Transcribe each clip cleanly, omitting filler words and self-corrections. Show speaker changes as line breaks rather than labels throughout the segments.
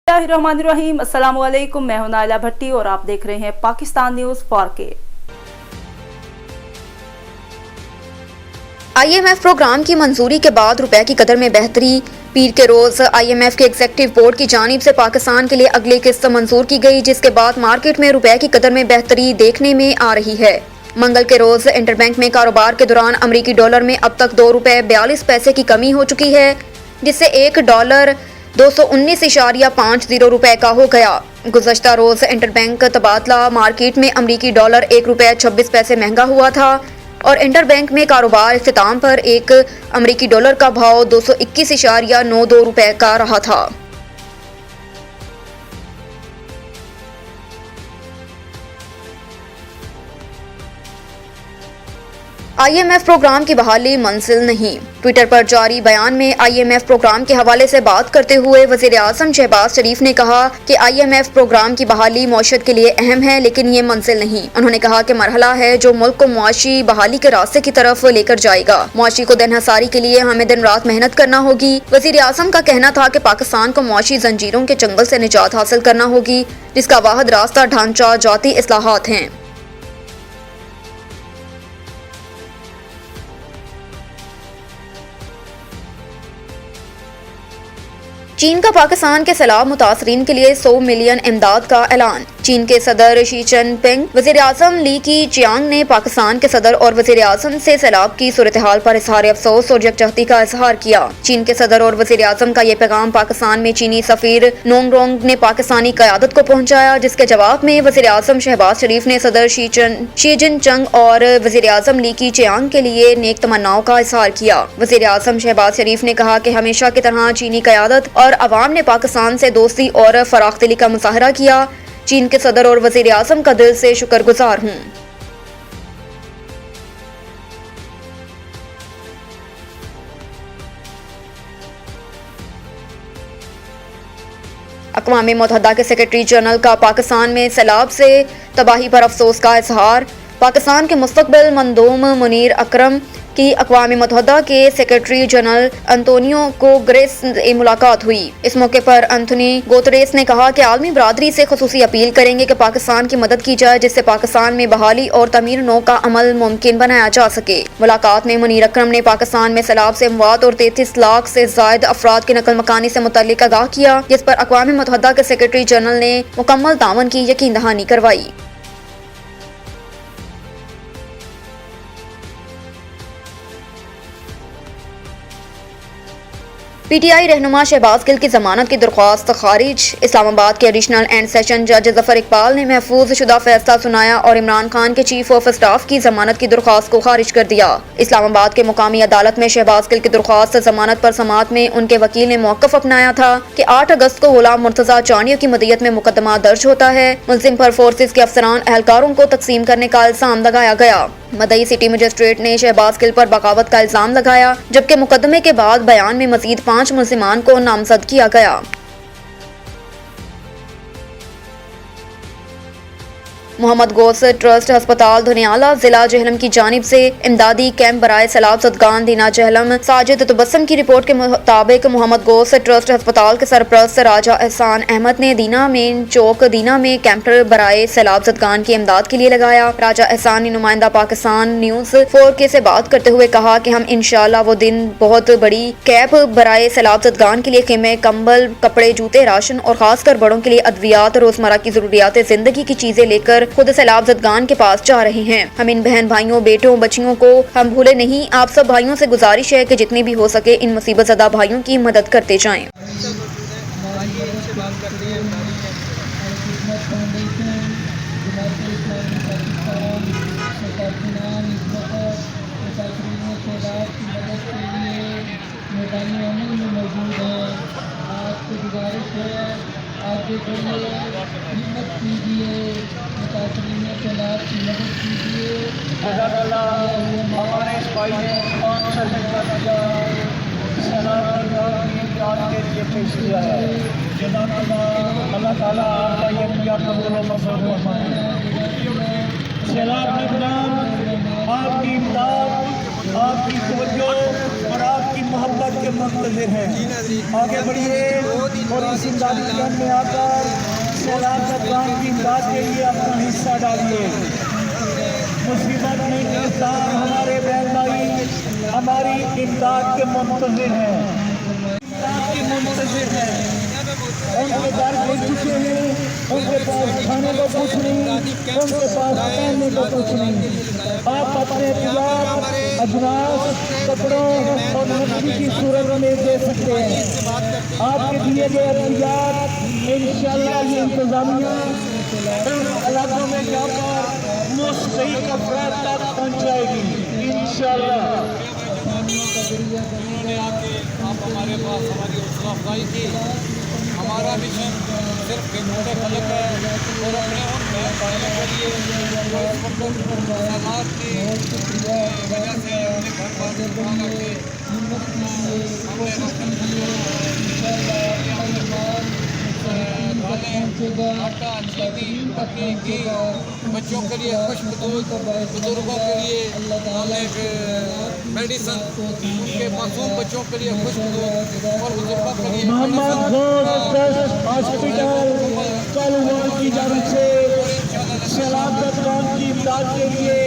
बिस्मिल्लाहिर्रहमानिर्रहीम। अस्सलाम वालेकुम। मैं हूं नाइला भट्टी और आप देख रहे हैं Pakistan news 4K।
IMF programme की मंजूरी के बाद रुपए की कदर में बेहतरी। पीर के रोज IMF के एग्जीक्यूटिव बोर्ड की जानिब से पाकिस्तान के लिए अगली किस्त मंजूर की गई, जिसके बाद मार्केट में रुपए की कदर में बेहतरी देखने में आ रही है। मंगल के रोज इंटरबैंक में कारोबार के दौरान अमरीकी डॉलर में अब तक ₹2.42 की कमी हो चुकी है, जिससे $1 219.50 का हो गया। गुज़श्ता रोज इंटरबैंक तबादला मार्केट में अमरीकी डॉलर ₹1.26 महंगा हुआ था और इंटरबैंक में कारोबार इख्तिताम पर एक अमरीकी डॉलर का भाव $221.92 का रहा था। IMF प्रोग्राम की बहाली मंजिल नहीं। ट्विटर पर जारी बयान में IMF प्रोग्राम के हवाले से बात करते हुए वज़ीर-ए-आज़म शहबाज शरीफ ने कहा कि IMF प्रोग्राम की बहाली मौशत के लिए अहम है, लेकिन ये मंजिल नहीं। उन्होंने कहा कि मरहला है जो मुल्क को मुआशी बहाली के रास्ते की तरफ लेकर जाएगा। मुआशी को दिनहसारी के लिए हमें दिन रात मेहनत करना होगी। वज़ीर-ए-आज़म का कहना था कि पाकिस्तान को मुआशी जंजीरों के चंगल से निजात हासिल करना होगी, जिसका वाहिद रास्ता ढांचा जाती इस्लाहात हैं। चीन का पाकिस्तान के सैलाब मुतासरीन के लिए 100 मिलियन इमदाद का ऐलान। चीन के सदर शी जिनपिंग वज़ीर-ए-आज़म ली की चियांग ने पाकिस्तान के सदर और वज़ीर-ए-आज़म से सैलाब की सूरत हाल पर इजहार अफसोस और यकजहती का इजहार किया। चीन के सदर और वज़ीर-ए-आज़म का ये पैगाम पाकिस्तान में चीनी सफीर नोंगरोंग ने पाकिस्तानी क़यादत को पहुंचाया, जिसके जवाब में वज़ीर-ए-आज़म शहबाज शरीफ ने सदर शी जिनपिंग और वज़ीर-ए-आज़म ली की चियांग के लिए नेक तमन्नाओं का इजहार किया। वज़ीर-ए-आज़म शहबाज शरीफ ने कहा कि हमेशा की तरह चीनी क़यादत और अवाम ने पाकिस्तान से दोस्ती और फराखदिली का मुजाहरा किया। चीन के सदर और वज़ीर-ए-आज़म का दिल से शुक्रगुजार हूँ। अक़वाम मुत्तहिदा के सेक्रेटरी जनरल का पाकिस्तान में सैलाब से तबाही पर अफसोस का इजहार। पाकिस्तान के मुस्तक़बिल मंदूम मुनीर अकरम की अक़वाम मुत्तहिदा के सेक्रेटरी जनरल अंतोनियो गुतेरेस से मुलाकात हुई। इस मौके पर अंथोनी गुतेरेस ने कहा कि आलमी बरादरी से ख़ुसूसी अपील करेंगे कि पाकिस्तान की मदद की जाए, जिससे पाकिस्तान में बहाली और तमीर नौ का अमल मुमकिन बनाया जा सके। मुलाकात में मुनीर अकरम ने पाकिस्तान में सैलाब से अमवात और 33 लाख से ज़ायद अफराद की नकल मकानी से मुतल्लिक आगाह किया, जिस पर अक़वाम मुत्तहिदा के सेक्रेटरी जनरल ने मुकम्मल तावन की यकीन दहानी करवाई। PTI रहनुमा शहबाज गिल की जमानत की दरख्वास्त खारिज। इस्लामाबाद के एडिशनल एंड सेशन जज जफर इकबाल ने महफूज शुदा फैसला सुनाया और इमरान खान के चीफ ऑफ स्टाफ की जमानत की दरख्वास्त को खारिज कर दिया। इस्लामाबाद के मुकामी अदालत में शहबाज गिल की दरख्वास्त जमानत पर समाअत में उनके वकील ने मौक़िफ़ अपनाया था कि 8 अगस्त को गुलाम मुर्तज़ा चानियों की मदियत में मुकदमा दर्ज होता है। मुल्ज़िम पर फोर्सेज के अफसरान एहलकारों को तकसीम करने का इल्ज़ाम लगाया गया। मदई सिटी मजिस्ट्रेट ने शहबाज गिल पर बगावत का इल्ज़ाम लगाया, जबकि मुकदमे के बाद बयान में मजीद 5 मुल्ज़िमान को नामजद किया गया। मोहम्मद गौस ट्रस्ट अस्पताल धनियाला जिला जहलम की जानिब से इमदादी कैंप बराए सैलाब ज़दगान दीना जहलम साजिद तबस्सुम की रिपोर्ट के मुताबिक मोहम्मद गौस ट्रस्ट अस्पताल के सरपरस्त राजा एहसान अहमद ने दीना मेन चौक दीना में कैंप बराए सैलाब ज़दगान की इमदाद के लिए लगाया। राजा एहसान ने नुमाइंदा पाकिस्तान न्यूज़ 4K से बात करते हुए कहा कि हम इंशाअल्लाह वो दिन बहुत बड़ी कैंप बराए सैलाब ज़दगान के लिए खेमे, कंबल, कपड़े, जूते, राशन और खासकर बड़ों के लिए अद्वियात, रोजमर्रा की जरूरियात जिंदगी की चीजें लेकर खुद सैलाब ज़दगान के पास जा रहे हैं। हम इन बहन भाइयों, बेटों, बच्चियों को हम भूले नहीं। आप सब भाइयों से गुजारिश है कि जितनी भी हो सके इन मुसीबत ज़दा भाइयों की मदद करते जाएं।
आपके लिए हिम्मत कीजिए, मुतासरीन के लाभ की मदद कीजिए। हमारे इस भाई ने 5 के लिए पेश किया है। अल्लाह ताला आपका ये प्यार कबूल और मंजूर फरमाए। सैलाब के दौरान आपकी इमदाद, आपकी तवज्जो और आपकी मोहब्बत के منتظر ہیں. آگے بڑھیے اور اس امدادی کیمپ میں آ کر سیلاب زدگان کی امداد کے لیے اپنا حصہ ڈالیے. مصیبت میں گرفتار ہمارے بہن بھائی ہماری امداد کے منتظر ہیں، امداد کے منتظر ہیں. ان کے گھر بن چکے ہیں، ان کے پاس کھانے کو کچھ نہیں، ان کے پاس پہننے کو کچھ نہیں. آپ اپنے احتیاط اجناس کپڑوں اور لکڑی کی صورت میں دے سکتے ہیں. آپ کے دیے گئے احتیاط انشاءاللہ یہ انتظامیہ ان علاقوں میں جا کر مستحق افراد تک پہنچائے گی انشاءاللہ.
انہوں نے آ کے آپ ہمارے پاس ہماری حوصلہ افزائی کی. ہمارا مشن صرف گھنٹے خلق ہے اور اپنے ان بہن بھائیوں کے لیے جو اس وقت سیلاب کی وجہ سے اپنے گھر بار برباد ہو گئے. ہم نے دالیں، آٹا، چینی، پتی، گھی بچوں کے لیے خشک دودھ، بزرگوں کے لیے میڈیسن، ان کے معصوم بچوں کے لیے خشک دودھ اور بزرگوں کے لیے
محمد غوث ٹرسٹ ہاسپٹل کالوان کی جانب سے سیلاب زدگان کی امداد کے لیے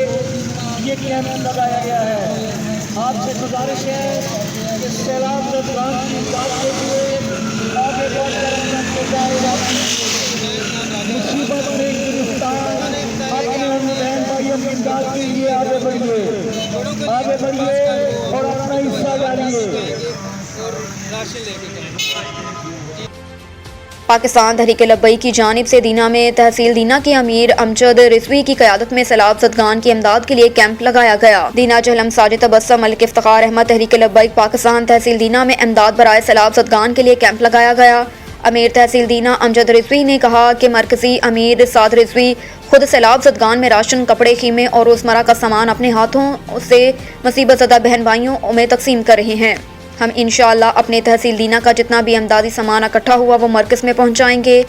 یہ کیمپ لگایا گیا ہے. آپ سے گزارش ہے کہ سیلاب زدگان کی امداد کے لیے آگے بڑھ کر اپنا کردار ادا کیجیے. مصیبت میں گرفتار اپنے ان بہن بھائیوں کی امداد کے لیے آگے بڑھیے اور اپنا حصہ ڈالیے.
پاکستان تحریک لبیک کی جانب سے دینا میں تحصیل دینا کے امیر امجد رضوی کی قیادت میں سیلاب زدگان کی امداد کے لیے کیمپ لگایا گیا. دینا جہلم ساجد تبسم ملک افتخار احمد تحریک لبیک پاکستان تحصیل دینا میں امداد برائے سیلاب زدگان کے لیے کیمپ لگایا گیا. امیر تحصیل دینا امجد رضوی نے کہا کہ مرکزی امیر سعد رضوی خود سیلاب زدگان میں راشن، کپڑے، خیمے اور روزمرہ کا سامان اپنے ہاتھوں سے مصیبت زدہ بہن بھائیوں میں تقسیم کر رہے ہیں. ہم انشاءاللہ اپنے تحصیل دینا کا جتنا بھی امدادی سامان اکٹھا ہوا وہ مرکز میں پہنچائیں گے.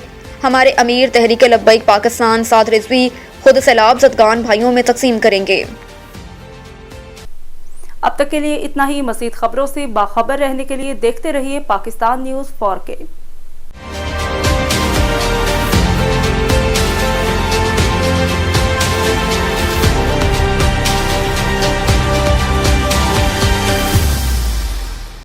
ہمارے امیر تحریک لبیک پاکستان سعد رضوی خود سیلاب زدگان بھائیوں میں تقسیم کریں گے.
اب تک کے لیے اتنا ہی. مزید خبروں سے باخبر رہنے کے لیے دیکھتے رہیے پاکستان نیوز 4K.